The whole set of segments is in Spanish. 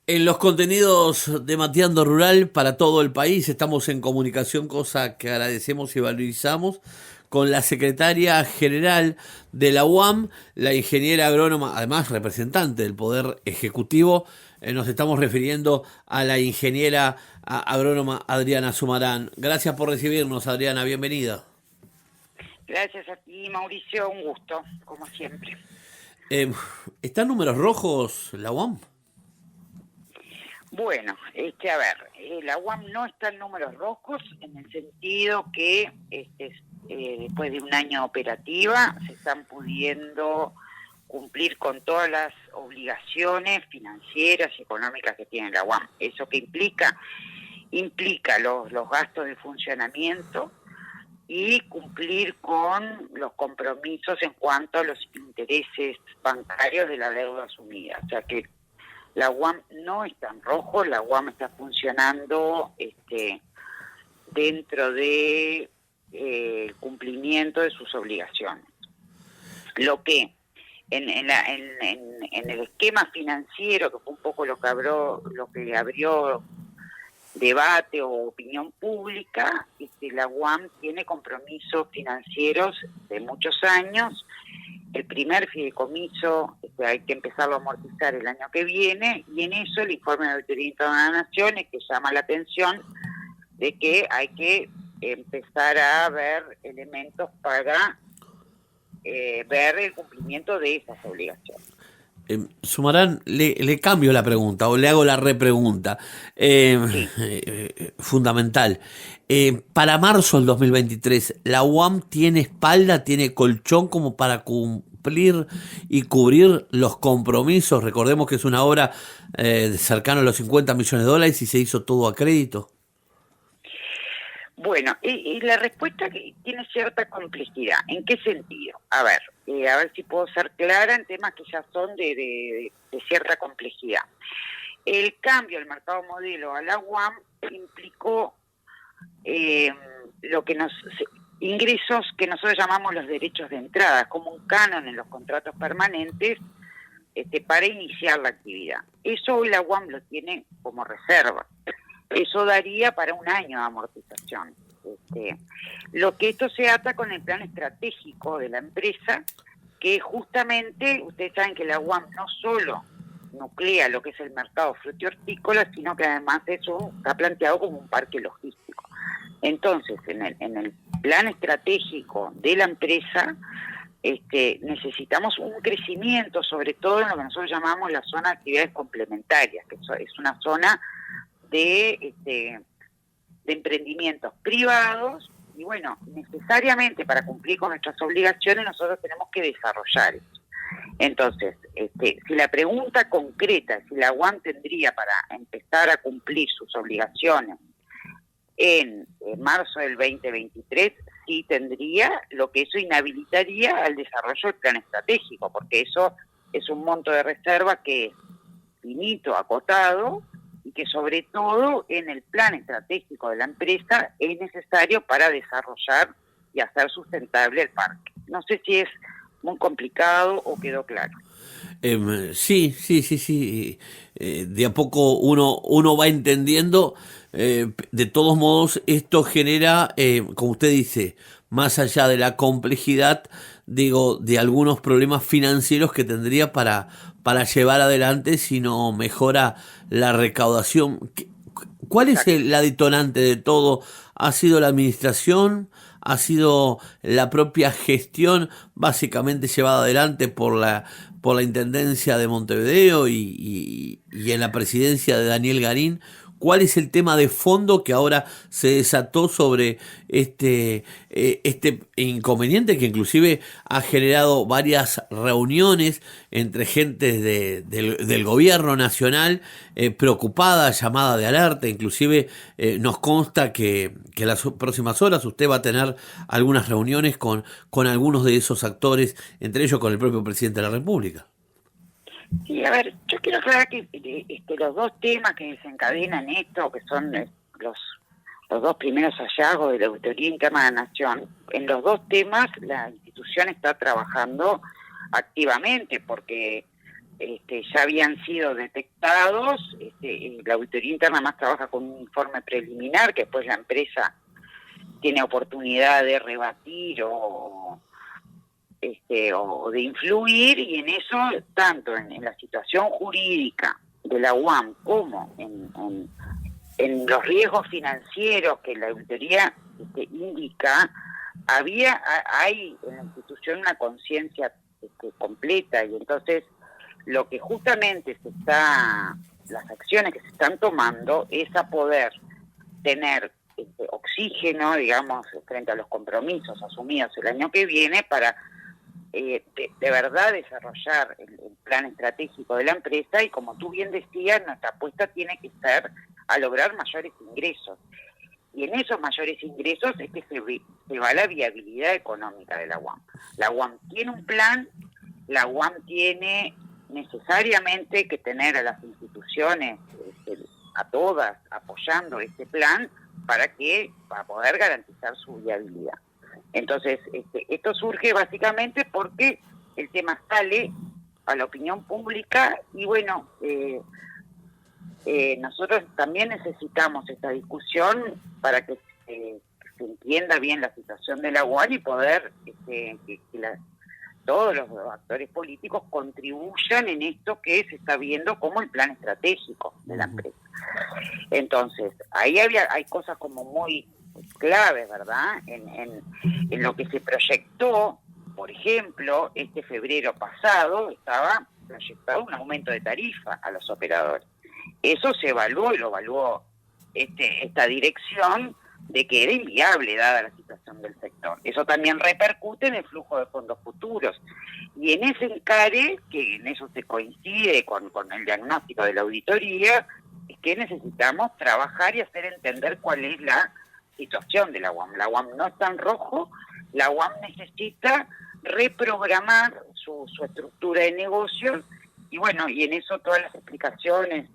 En los contenidos de Mateando Rural para todo el país estamos en comunicación, cosa que agradecemos y valorizamos, con la secretaria general de la UAM, la ingeniera agrónoma, además representante del Poder Ejecutivo. Nos estamos refiriendo a la ingeniera agrónoma Adriana Sumarán. Gracias por recibirnos, Adriana, bienvenida. Gracias a ti, Mauricio, un gusto, como siempre. Eh, ¿Está en números rojos la UAM? Bueno, a ver, la UAM no está en números rojos en el sentido que después de un año operativa se están pudiendo cumplir con todas las obligaciones financieras y económicas que tiene la UAM. ¿Eso qué implica? Implica los gastos de funcionamiento y cumplir con los compromisos en cuanto a los intereses bancarios de la deuda asumida. O sea que la UAM no está en rojo, la UAM está funcionando dentro de el cumplimiento de sus obligaciones. Lo que en el esquema financiero, que fue un poco lo que abrió debate o opinión pública, la UAM tiene compromisos financieros de muchos años. El primer fideicomiso hay que empezarlo a amortizar el año que viene, y en eso el informe de Auditoría Interna de las Naciones que llama la atención de que hay que empezar a ver elementos para ver el cumplimiento de esas obligaciones. Sumarán, le cambio la pregunta o le hago la repregunta. Sí. Fundamental. Para marzo del 2023, ¿la UAM tiene espalda, tiene colchón como para cumplir y cubrir los compromisos? Recordemos que es una obra cercana a los 50 millones de dólares y se hizo todo a crédito. Bueno, y la respuesta que tiene cierta complejidad. ¿En qué sentido? A ver si puedo ser clara en temas que ya son de cierta complejidad. El cambio del mercado modelo a la UAM implicó lo que ingresos que nosotros llamamos los derechos de entrada, como un canon en los contratos permanentes para iniciar la actividad. Eso hoy la UAM lo tiene como reserva. Eso daría para un año de amortización. Lo que esto se ata con el plan estratégico de la empresa, que justamente, ustedes saben que la UAM no solo nuclea lo que es el mercado frutihortícola, sino que además eso está planteado como un parque logístico. Entonces, en el plan estratégico de la empresa, necesitamos un crecimiento, sobre todo en lo que nosotros llamamos la zona de actividades complementarias, que es una zona de emprendimientos privados, y bueno, necesariamente para cumplir con nuestras obligaciones nosotros tenemos que desarrollar eso. Entonces, si la pregunta concreta, si la UAM tendría para empezar a cumplir sus obligaciones en marzo del 2023, sí tendría, lo que eso inhabilitaría al desarrollo del plan estratégico, porque eso es un monto de reserva que es finito, acotado, y que sobre todo en el plan estratégico de la empresa es necesario para desarrollar y hacer sustentable el parque. No sé si es muy complicado o quedó claro. Sí, sí, sí, sí. De a poco uno va entendiendo. De todos modos, esto genera, como usted dice, más allá de la complejidad, digo, de algunos problemas financieros que tendría para llevar adelante si no mejora la recaudación. ¿Cuál es Exacto. la detonante de todo? ¿Ha sido la administración? ¿Ha sido la propia gestión básicamente llevada adelante por la Intendencia de Montevideo y en la presidencia de Daniel Garín? ¿Cuál es el tema de fondo que ahora se desató sobre este inconveniente que inclusive ha generado varias reuniones entre gentes del gobierno nacional preocupada, llamada de alerta? Inclusive nos consta que en las próximas horas usted va a tener algunas reuniones con algunos de esos actores, entre ellos con el propio presidente de la República. Sí, a ver, yo quiero aclarar que los dos temas que desencadenan esto, que son los dos primeros hallazgos de la Auditoría Interna de la Nación, en los dos temas la institución está trabajando activamente porque ya habían sido detectados la auditoría interna más trabaja con un informe preliminar que después la empresa tiene oportunidad de rebatir o de influir, y en eso, tanto en la situación jurídica de la UAM como en los riesgos financieros que la auditoría indica, hay en la institución una conciencia completa, y entonces lo que justamente las acciones que se están tomando es a poder tener oxígeno, digamos, frente a los compromisos asumidos el año que viene para de verdad desarrollar el plan estratégico de la empresa, y como tú bien decías, nuestra apuesta tiene que ser a lograr mayores ingresos. Y en esos mayores ingresos es que se va la viabilidad económica de la UAM. La UAM tiene un plan, la UAM tiene necesariamente que tener a las instituciones, a todas, apoyando este plan para poder garantizar su viabilidad. Entonces, esto surge básicamente porque el tema sale a la opinión pública, y bueno, nosotros también necesitamos esta discusión para que se entienda bien la situación de la UAM y poder todos los actores políticos contribuyan en esto que se está viendo como el plan estratégico de la empresa. Entonces, ahí hay cosas como muy claves, ¿verdad? En lo que se proyectó, por ejemplo, este febrero pasado estaba proyectado un aumento de tarifa a los operadores. Eso se evaluó, y lo evaluó esta dirección, de que era inviable dada la situación del sector. Eso también repercute en el flujo de fondos futuros. Y en ese encare, que en eso se coincide con el diagnóstico de la auditoría, es que necesitamos trabajar y hacer entender cuál es la situación de la UAM. La UAM no está en rojo, la UAM necesita reprogramar su estructura de negocios, y bueno, y en eso todas las explicaciones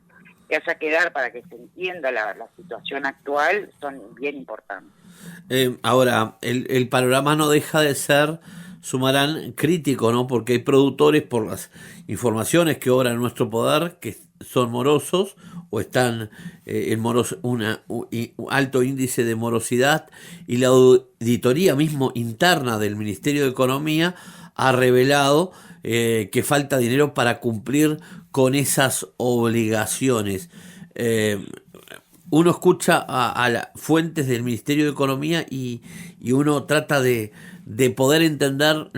que haya que dar para que se entienda la situación actual son bien importantes. Ahora, el panorama no deja de ser, Sumarán, crítico, ¿no? Porque hay productores, por las informaciones que obran en nuestro poder, que son morosos o están en un alto índice de morosidad, y la auditoría mismo interna del Ministerio de Economía ha revelado que falta dinero para cumplir con esas obligaciones. Uno escucha a las fuentes del Ministerio de Economía y uno trata de poder entender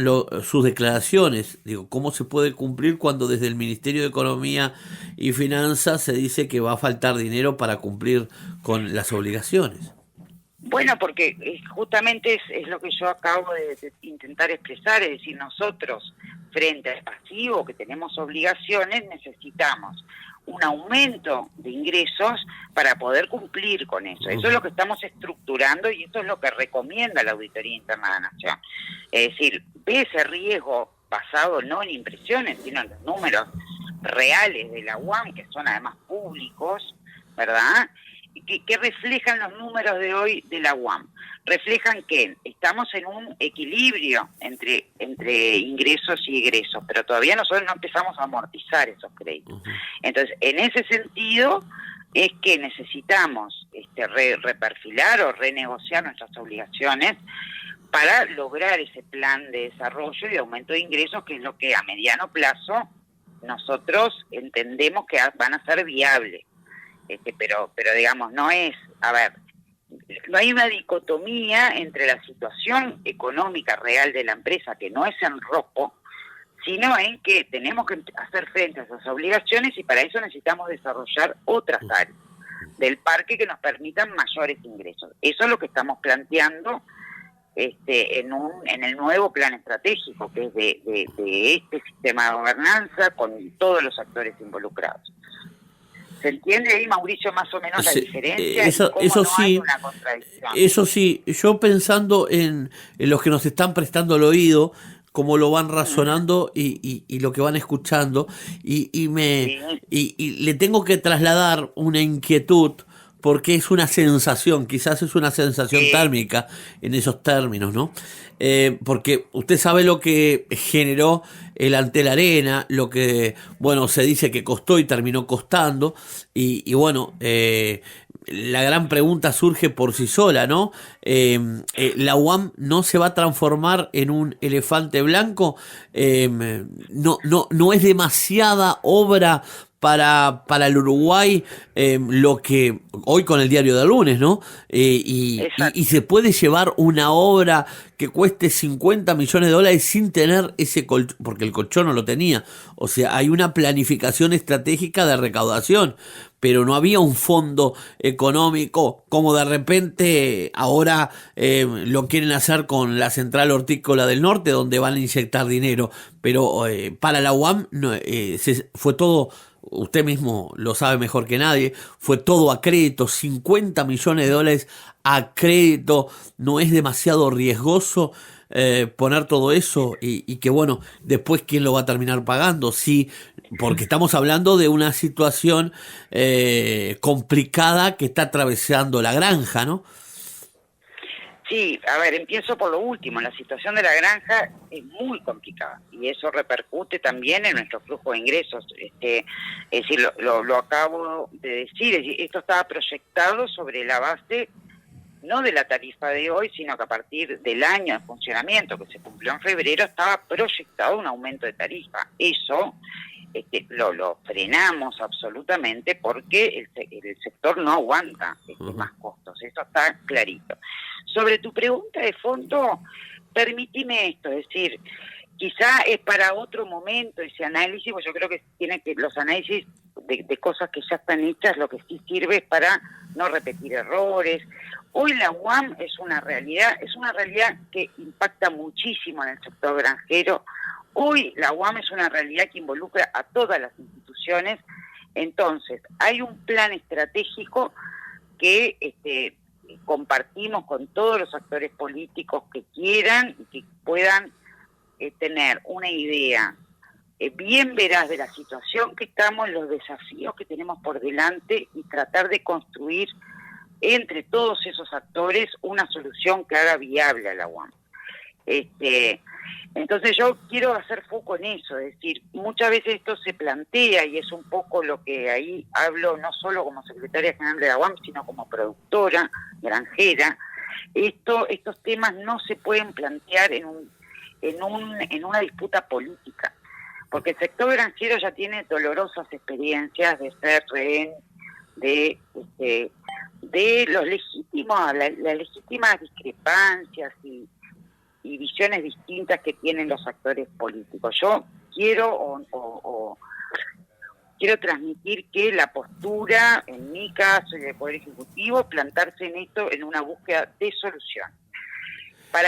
sus declaraciones. Digo, ¿cómo se puede cumplir cuando desde el Ministerio de Economía y Finanzas se dice que va a faltar dinero para cumplir con las obligaciones? Bueno, porque justamente es lo que yo acabo de intentar expresar, es decir, nosotros frente al pasivo que tenemos obligaciones necesitamos un aumento de ingresos para poder cumplir con eso. Eso es lo que estamos estructurando, y eso es lo que recomienda la Auditoría Interna de la Nación. Es decir, ve ese riesgo basado no en impresiones, sino en los números reales de la UAM, que son además públicos, ¿verdad? Que reflejan los números de hoy de la UAM. Reflejan que estamos en un equilibrio entre ingresos y egresos, pero todavía nosotros no empezamos a amortizar esos créditos. Entonces, en ese sentido, es que necesitamos reperfilar o renegociar nuestras obligaciones para lograr ese plan de desarrollo y de aumento de ingresos, que es lo que a mediano plazo nosotros entendemos que van a ser viables. Pero digamos, no hay una dicotomía entre la situación económica real de la empresa, que no es en rojo, sino en que tenemos que hacer frente a esas obligaciones, y para eso necesitamos desarrollar otras áreas del parque que nos permitan mayores ingresos. Eso es lo que estamos planteando en el nuevo plan estratégico, que es de este sistema de gobernanza con todos los actores involucrados. ¿Se entiende ahí, Mauricio, más o menos la diferencia? Eso no sí, hay una contradicción. Eso sí, yo pensando en los que nos están prestando el oído, cómo lo van razonando y lo que van escuchando, y le tengo que trasladar una inquietud, porque es una sensación, quizás es una sensación térmica en esos términos, ¿no? Porque usted sabe lo que generó el Antel Arena, lo que, bueno, se dice que costó y terminó costando, y bueno, la gran pregunta surge por sí sola, ¿no? La UAM no se va a transformar en un elefante blanco. No es demasiada obra para el Uruguay, lo que hoy con el diario de lunes, ¿no? Y se puede llevar una obra que cueste 50 millones de dólares sin tener ese colchón, porque el colchón no lo tenía. O sea, hay una planificación estratégica de recaudación, pero no había un fondo económico como de repente ahora lo quieren hacer con la Central Hortícola del Norte, donde van a inyectar dinero. Pero para la UAM no, fue todo, usted mismo lo sabe mejor que nadie, fue todo a crédito, 50 millones de dólares a crédito. No es demasiado riesgoso poner todo eso y que bueno, después quién lo va a terminar pagando. Sí, porque estamos hablando de una situación complicada que está atravesando la granja, ¿no? Sí, a ver, empiezo por lo último. La situación de la granja es muy complicada y eso repercute también en nuestro flujo de ingresos. Es decir, lo acabo de decir, es decir, esto estaba proyectado sobre la base no de la tarifa de hoy, sino que a partir del año de funcionamiento que se cumplió en febrero estaba proyectado un aumento de tarifa. Eso lo frenamos absolutamente porque el sector no aguanta más costos, eso está clarito. Sobre tu pregunta de fondo, permitime esto, es decir, quizá es para otro momento ese análisis, pues yo creo que tiene que los análisis de cosas que ya están hechas, lo que sí sirve es para no repetir errores. Hoy la UAM es una realidad que impacta muchísimo en el sector granjero. Hoy la UAM es una realidad que involucra a todas las instituciones. Entonces, hay un plan estratégico que compartimos con todos los actores políticos que quieran y que puedan tener una idea bien veraz de la situación que estamos, los desafíos que tenemos por delante y tratar de construir entre todos esos actores una solución que haga viable a la UAM. Entonces yo quiero hacer foco en eso, es decir, muchas veces esto se plantea y es un poco lo que ahí hablo no solo como secretaria general de la UAM, sino como productora, granjera. Estos temas no se pueden plantear en una disputa política, porque el sector granjero ya tiene dolorosas experiencias de ser rehén de los legítimos, las legítimas discrepancias y visiones distintas que tienen los actores políticos. Yo quiero quiero transmitir que la postura, en mi caso y del Poder Ejecutivo, plantarse en esto en una búsqueda de solución.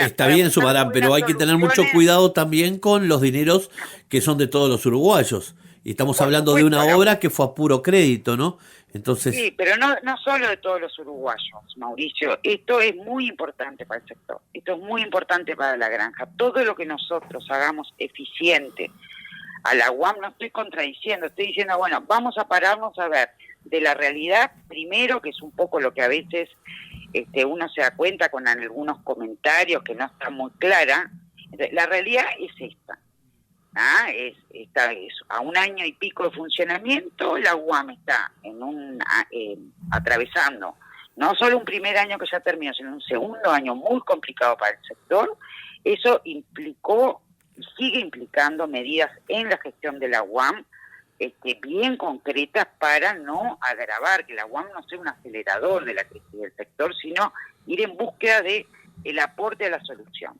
Está bien, Sumarán, pero hay que tener mucho cuidado también con los dineros que son de todos los uruguayos. Y estamos hablando de una obra que fue a puro crédito, ¿no? Entonces... Sí, pero no solo de todos los uruguayos, Mauricio. Esto es muy importante para el sector. Esto es muy importante para la granja. Todo lo que nosotros hagamos eficiente a la UAM, no estoy contradiciendo, estoy diciendo, bueno, vamos a pararnos a ver de la realidad primero, que es un poco lo que a veces uno se da cuenta con algunos comentarios que no está muy clara. La realidad es esta. Esta es a un año y pico de funcionamiento, la UAM está atravesando no solo un primer año que ya terminó, sino un segundo año muy complicado para el sector. Eso implicó y sigue implicando medidas en la gestión de la UAM bien concretas para no agravar, que la UAM no sea un acelerador de la crisis del sector, sino ir en búsqueda de el aporte a la solución.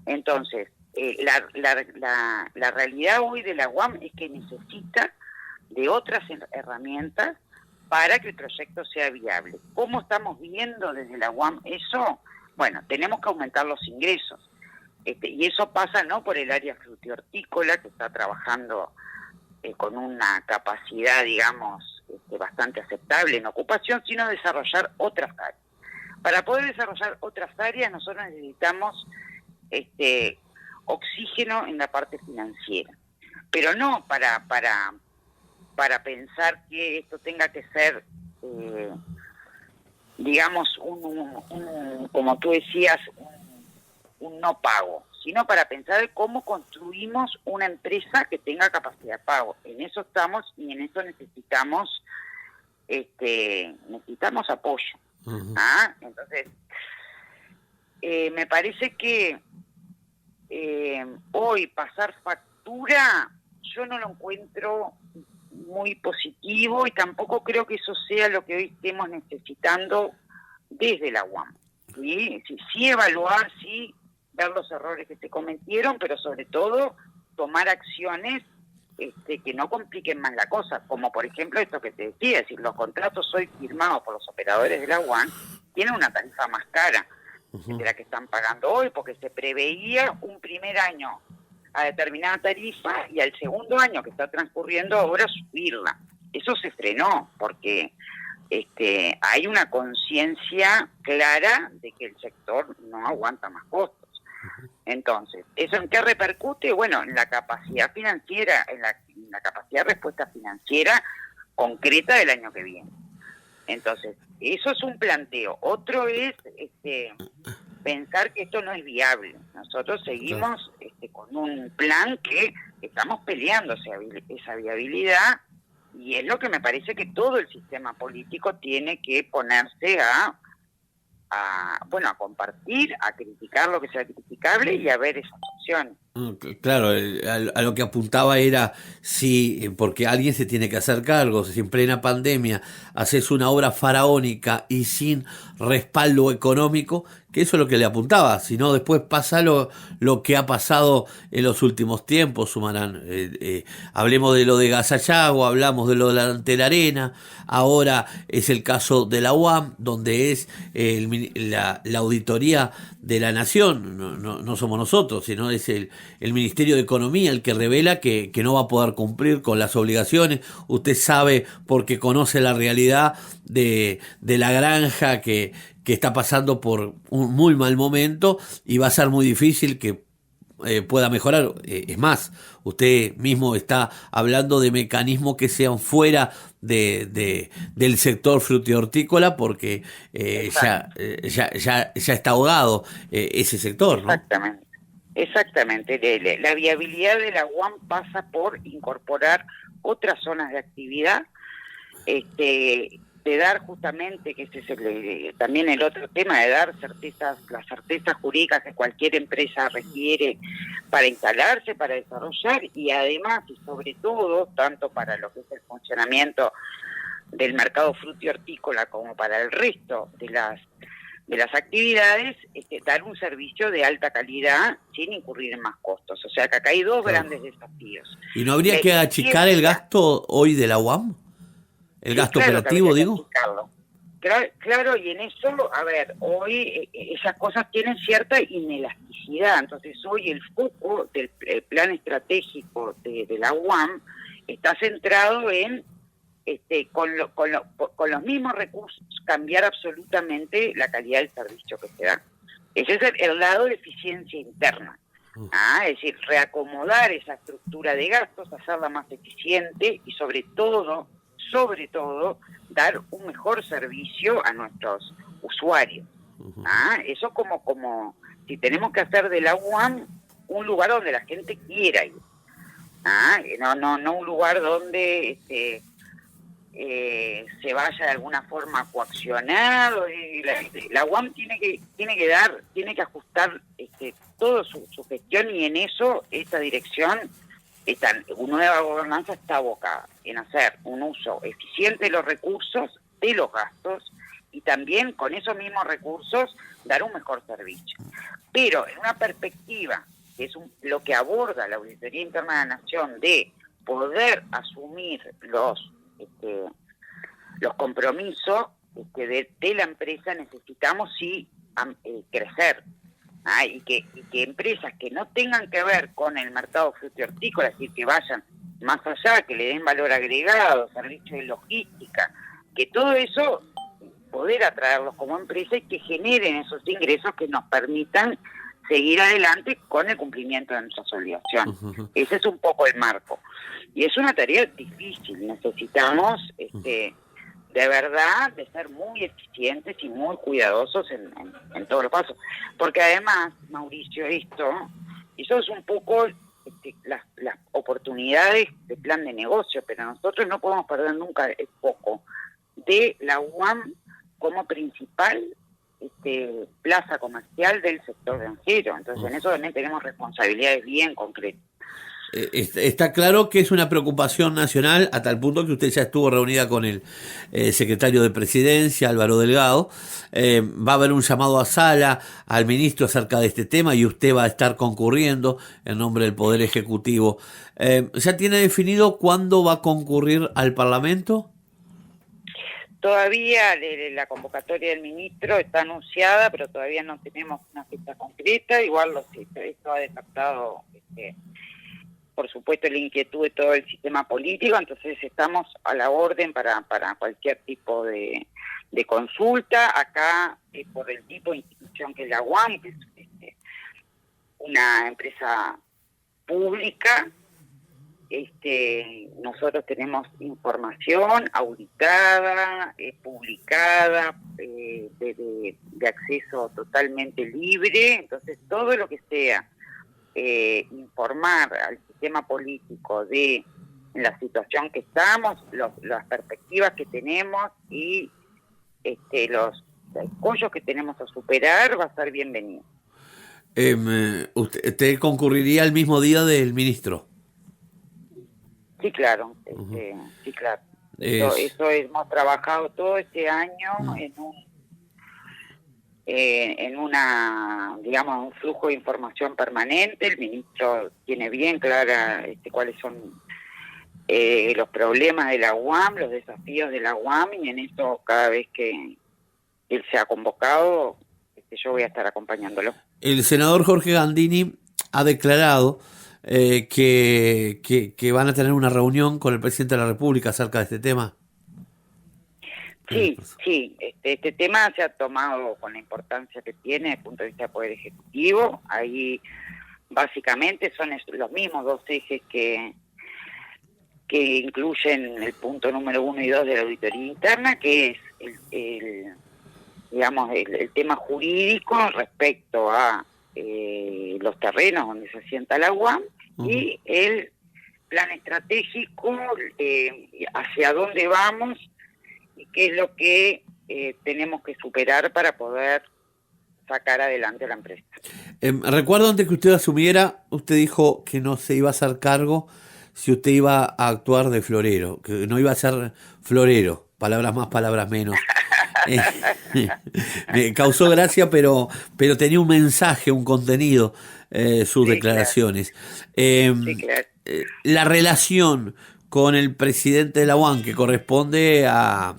Entonces, la realidad hoy de la UAM es que necesita de otras herramientas para que el proyecto sea viable. ¿Cómo estamos viendo desde la UAM eso? Bueno, tenemos que aumentar los ingresos. Y eso pasa no por el área frutihortícola, que está trabajando con una capacidad, digamos, bastante aceptable en ocupación, sino desarrollar otras áreas. Para poder desarrollar otras áreas, nosotros necesitamos oxígeno en la parte financiera, pero no para pensar que esto tenga que ser digamos, como tú decías, un no pago, sino para pensar de cómo construimos una empresa que tenga capacidad de pago. En eso estamos y en eso necesitamos apoyo. Ujú. Entonces, me parece que hoy pasar factura yo no lo encuentro muy positivo y tampoco creo que eso sea lo que hoy estemos necesitando desde la UAM. Sí evaluar, sí ver los errores que se cometieron, pero sobre todo tomar acciones que no compliquen más la cosa, como por ejemplo esto que te decía, es decir, los contratos hoy firmados por los operadores de la UAM tienen una tarifa más cara de la que están pagando hoy, porque se preveía un primer año a determinada tarifa y al segundo año que está transcurriendo ahora subirla. Eso se frenó porque hay una conciencia clara de que el sector no aguanta más costos. Entonces, ¿eso en qué repercute? Bueno, en la capacidad financiera, en la capacidad de respuesta financiera concreta del año que viene. Entonces, eso es un planteo. Otro es pensar que esto no es viable. Nosotros seguimos con un plan que estamos peleando esa viabilidad y es lo que me parece que todo el sistema político tiene que ponerse a compartir, a criticar lo que sea criticable y a ver esas opciones. Claro, a lo que apuntaba era si, porque alguien se tiene que hacer cargo, si en plena pandemia haces una obra faraónica y sin respaldo económico, que eso es lo que le apuntaba, si no después pasa lo que ha pasado en los últimos tiempos, Sumarán. Hablemos de lo de Gassayago, hablamos de lo de la Arena, ahora es el caso de la UAM, donde es la auditoría de la Nación, no somos nosotros, sino es el Ministerio de Economía el que revela que no va a poder cumplir con las obligaciones. Usted sabe porque conoce la realidad de la granja que está pasando por un muy mal momento y va a ser muy difícil que pueda mejorar. Es más, usted mismo está hablando de mecanismos que sean fuera del sector frutihortícola porque ya está ahogado ese sector, ¿no? Exactamente. Exactamente. La viabilidad de la UAM pasa por incorporar otras zonas de actividad, de dar justamente, que ese es también el otro tema, de dar las certezas jurídicas que cualquier empresa requiere para instalarse, para desarrollar y además y sobre todo, tanto para lo que es el funcionamiento del mercado frutihortícola como para el resto de las actividades, dar un servicio de alta calidad sin incurrir en más costos. O sea que acá hay dos grandes desafíos. ¿Y no habría que achicar el gasto hoy de la UAM? ¿El gasto claro operativo, que digo? achicarlo. Claro, y en eso, a ver, hoy esas cosas tienen cierta inelasticidad. Entonces hoy el foco del plan estratégico de la UAM está centrado en con los mismos recursos cambiar absolutamente la calidad del servicio que se da. Ese es el lado de eficiencia interna. Es decir, reacomodar esa estructura de gastos, hacerla más eficiente y sobre todo, dar un mejor servicio a nuestros usuarios. Eso como si tenemos que hacer de la UAM un lugar donde la gente quiera ir. No un lugar donde se vaya de alguna forma a coaccionar. La UAM tiene que ajustar toda su gestión y en eso esta dirección, esta nueva gobernanza está abocada en hacer un uso eficiente de los recursos, de los gastos y también con esos mismos recursos dar un mejor servicio. Pero en una perspectiva que es lo que aborda la Auditoría Interna de la Nación de poder asumir los compromisos de la empresa, necesitamos sí crecer. Y que empresas que no tengan que ver con el mercado frutihortícola, es decir, que vayan más allá, que le den valor agregado, servicio de logística, que todo eso poder atraerlos como empresa y que generen esos ingresos que nos permitan seguir adelante con el cumplimiento de nuestras obligaciones. Ese es un poco el marco. Y es una tarea difícil, necesitamos de verdad, de ser muy eficientes y muy cuidadosos en todos los pasos. Porque además, Mauricio, eso es un poco las oportunidades de plan de negocio, pero nosotros no podemos perder nunca el foco de la UAM como principal plaza comercial del sector granjero. Entonces, en eso también tenemos responsabilidades bien concretas. Está claro que es una preocupación nacional a tal punto que usted ya estuvo reunida con el secretario de Presidencia, Álvaro Delgado. Va a haber un llamado a sala al ministro acerca de este tema y usted va a estar concurriendo en nombre del Poder Ejecutivo. ¿Ya tiene definido cuándo va a concurrir al Parlamento? Todavía la convocatoria del ministro está anunciada, pero todavía no tenemos una fecha concreta. Igual esto ha despertado por supuesto, la inquietud de todo el sistema político, entonces estamos a la orden para cualquier tipo de consulta. Acá, por el tipo de institución que es la UAM, que es una empresa pública, nosotros tenemos información auditada, publicada, de acceso totalmente libre, entonces todo lo que sea informar al sistema político de la situación que estamos, las perspectivas que tenemos y los escollos que tenemos a superar, va a ser bienvenido. ¿Usted concurriría el mismo día del ministro? Sí, claro, sí, claro. Eso hemos trabajado todo este año en un flujo de información permanente. El ministro tiene bien clara cuáles son los problemas de la UAM, los desafíos de la UAM, y en eso cada vez que él se ha convocado, yo voy a estar acompañándolo. El senador Jorge Gandini ha declarado que van a tener una reunión con el presidente de la República acerca de este tema. Sí, este tema se ha tomado con la importancia que tiene desde el punto de vista del Poder Ejecutivo. Ahí básicamente son los mismos dos ejes que incluyen el punto número 1 y 2 de la auditoría interna, que es el tema jurídico respecto a los terrenos donde se asienta la UAM, y el plan estratégico hacia dónde vamos y qué es lo que tenemos que superar para poder sacar adelante a la empresa. Recuerdo antes que usted asumiera, usted dijo que no se iba a hacer cargo si usted iba a actuar de florero, que no iba a ser florero, palabras más, palabras menos. Me causó gracia, pero tenía un mensaje, un contenido, sus declaraciones. Claro. La relación con el presidente de la UAM, que corresponde a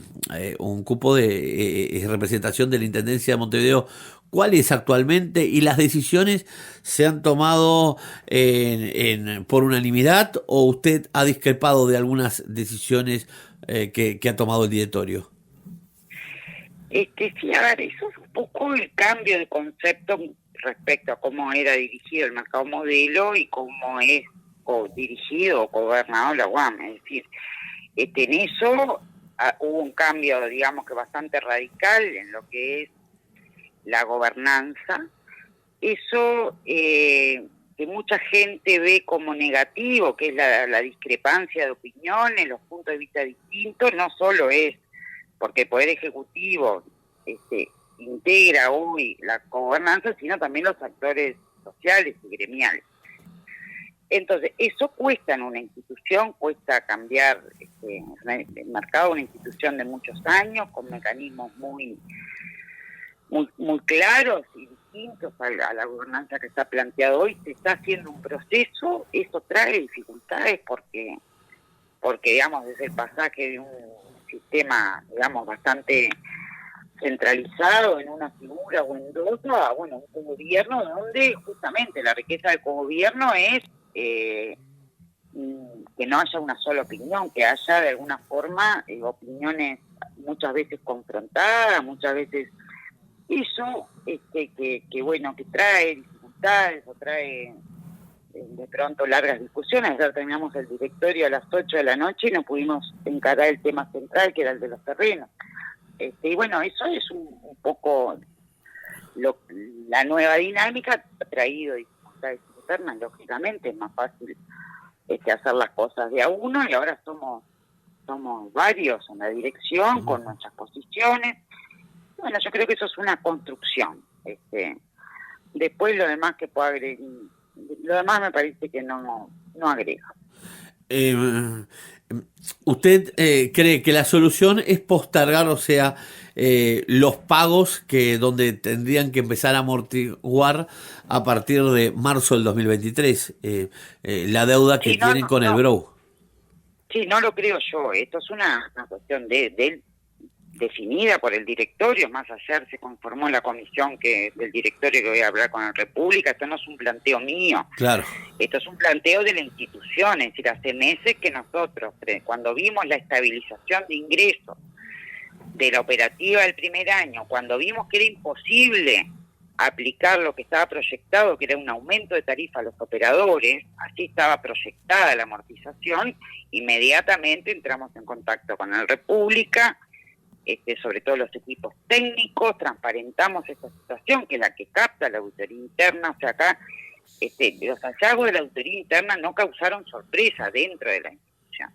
un cupo de representación de la Intendencia de Montevideo, ¿cuál es actualmente? ¿Y las decisiones se han tomado por unanimidad o usted ha discrepado de algunas decisiones que ha tomado el directorio? Sí, a ver, eso es un poco el cambio de concepto respecto a cómo era dirigido el mercado modelo y cómo es dirigido o gobernado la UAM. Es decir, en eso hubo un cambio, digamos que bastante radical en lo que es la gobernanza. Eso que mucha gente ve como negativo, que es la discrepancia de opiniones, los puntos de vista distintos, no solo es porque el Poder Ejecutivo integra hoy la gobernanza, sino también los actores sociales y gremiales. Entonces, eso cuesta en una institución, cuesta cambiar el mercado, una institución de muchos años, con mecanismos muy claros y distintos a la gobernanza que está planteada hoy. Se está haciendo un proceso, eso trae dificultades porque digamos, desde el pasaje de un sistema, digamos, bastante centralizado en una figura o en otra, bueno, un gobierno donde justamente la riqueza del cogobierno es que no haya una sola opinión, que haya de alguna forma opiniones muchas veces confrontadas, muchas veces eso que trae dificultades o trae de pronto largas discusiones. Ayer terminamos el directorio a las 8 de la noche y no pudimos encarar el tema central, que era el de los terrenos. Y bueno, eso es un poco la nueva dinámica ha traído dificultades internas. Lógicamente es más fácil hacer las cosas de a uno, y ahora somos varios en la dirección con nuestras posiciones. Bueno, yo creo que eso es una construcción. Después lo demás que puedo agregar, lo demás me parece que no agrega. ¿Usted cree que la solución es postergar, o sea, los pagos donde tendrían que empezar a amortiguar a partir de marzo del 2023, la deuda que tienen con el BROW? Sí, no lo creo yo. Esto es una cuestión definida por el directorio. Más ayer se conformó la comisión del directorio que voy a hablar con la República. Esto no es un planteo mío. Claro. Esto es un planteo de la institución. Es decir, hace meses que nosotros, cuando vimos la estabilización de ingresos de la operativa del primer año, cuando vimos que era imposible aplicar lo que estaba proyectado, que era un aumento de tarifa a los operadores, así estaba proyectada la amortización, inmediatamente entramos en contacto con la República, sobre todo los equipos técnicos, transparentamos esta situación, que es la que capta la auditoría interna. O sea, acá los hallazgos de la auditoría interna no causaron sorpresa dentro de la institución.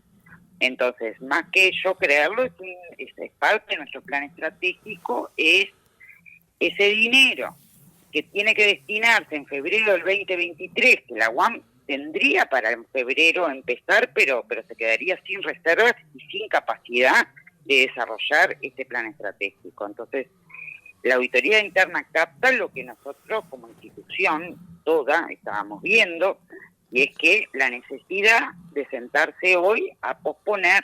Entonces, más que yo creerlo, es parte de nuestro plan estratégico, es ese dinero que tiene que destinarse en febrero del 2023, que la UAM tendría para en febrero empezar, pero se quedaría sin reservas y sin capacidad de desarrollar este plan estratégico. Entonces, la auditoría interna capta lo que nosotros como institución toda estábamos viendo, y es que la necesidad de sentarse hoy a posponer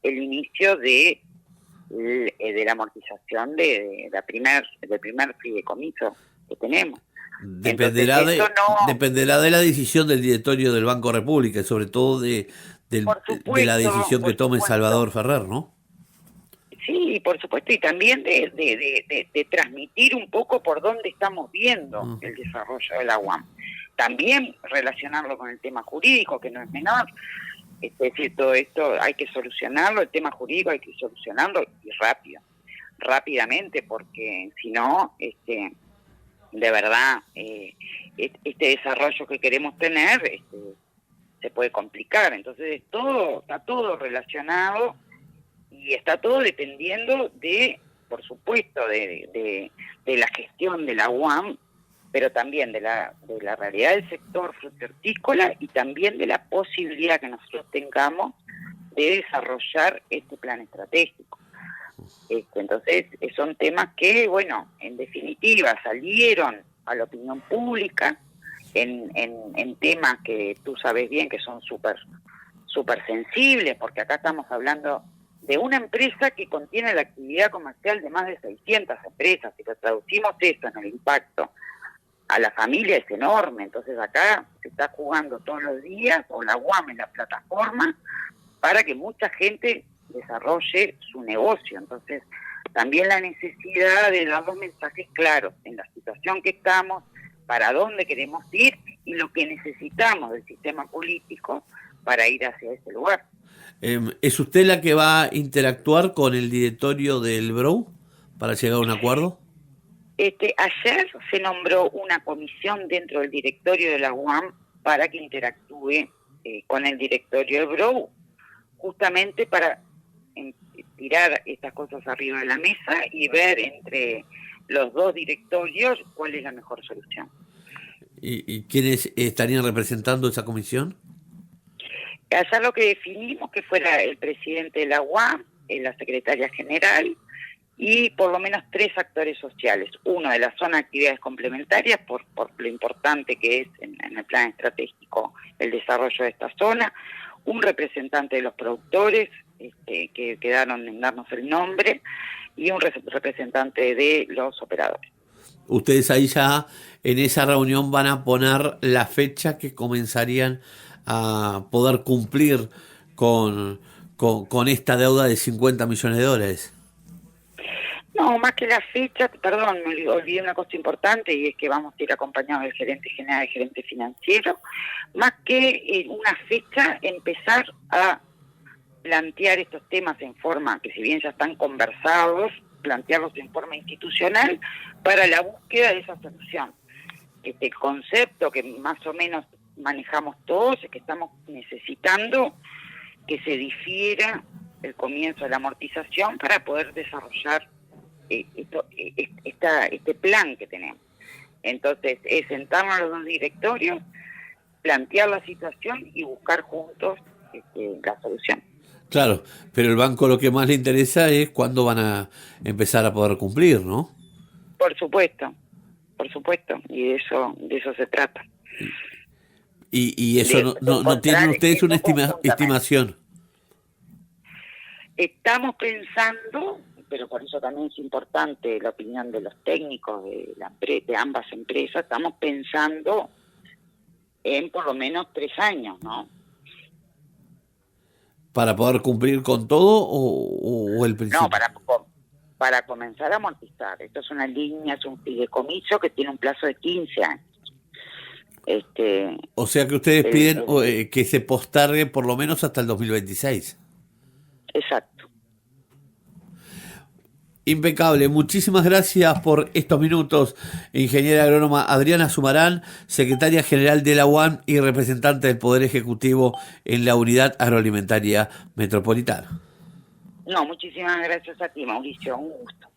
el inicio de la amortización del primer fideicomiso que tenemos. Dependerá de la decisión del directorio del Banco República, y sobre todo de la decisión que tome Salvador Ferrer, ¿no? Sí, por supuesto, y también de transmitir un poco por dónde estamos viendo el desarrollo de la UAM. También relacionarlo con el tema jurídico, que no es menor. Es decir, todo esto hay que solucionarlo, el tema jurídico hay que solucionarlo y rápidamente, porque si no, de verdad, este desarrollo que queremos tener se puede complicar. Entonces está todo relacionado y está todo dependiendo por supuesto, de la gestión de la UAM, pero también de la realidad del sector frutícola y también de la posibilidad que nosotros tengamos de desarrollar este plan estratégico. Entonces, son temas que, bueno, en definitiva salieron a la opinión pública en temas que tú sabes bien que son súper sensibles, porque acá estamos hablando de una empresa que contiene la actividad comercial de más de 600 empresas. Si lo traducimos eso en el impacto a la familia es enorme. Entonces acá se está jugando todos los días, o la UAM en la plataforma, para que mucha gente desarrolle su negocio. Entonces también la necesidad de dar los mensajes claros en la situación que estamos, para dónde queremos ir y lo que necesitamos del sistema político para ir hacia ese lugar. ¿Es usted la que va a interactuar con el directorio del BROW para llegar a un acuerdo? Ayer se nombró una comisión dentro del directorio de la UAM para que interactúe con el directorio del BROW, justamente para tirar estas cosas arriba de la mesa y ver entre los dos directorios cuál es la mejor solución. ¿Y quiénes estarían representando esa comisión? Ayer lo que definimos que fuera el presidente de la UAM, la secretaria general y por lo menos 3 actores sociales. Uno de la zona de actividades complementarias, por lo importante que es en el plan estratégico el desarrollo de esta zona. Un representante de los productores, que quedaron en darnos el nombre, y un representante de los operadores. Ustedes ahí ya en esa reunión van a poner la fecha que comenzarían a poder cumplir con esta deuda de $50 millones. No, más que la fecha, perdón, me olvidé una cosa importante y es que vamos a ir acompañados del gerente general y gerente financiero, más que una fecha, empezar a plantear estos temas en forma, que si bien ya están conversados, plantearlos en forma institucional para la búsqueda de esa solución. El concepto que más o menos manejamos todos es que estamos necesitando que se difiera el comienzo de la amortización para poder desarrollar este plan que tenemos. Entonces, es sentarnos a los dos directorios, plantear la situación y buscar juntos la solución. Claro, pero el banco lo que más le interesa es cuándo van a empezar a poder cumplir, ¿no? Por supuesto, y de eso se trata. Y eso no tienen ustedes una estimación. Estamos pensando, pero por eso también es importante la opinión de los técnicos de ambas empresas, estamos pensando en por lo menos 3 años, ¿no? ¿Para poder cumplir con todo o el principio? No, para comenzar a amortizar. Esto es una línea, es un fideicomiso que tiene un plazo de 15 años. O sea que ustedes piden que se postergue por lo menos hasta el 2026. Exacto. Impecable. Muchísimas gracias por estos minutos, ingeniera agrónoma Adriana Sumarán, secretaria general de la UAM y representante del Poder Ejecutivo en la Unidad Agroalimentaria Metropolitana. No, muchísimas gracias a ti, Mauricio. Un gusto.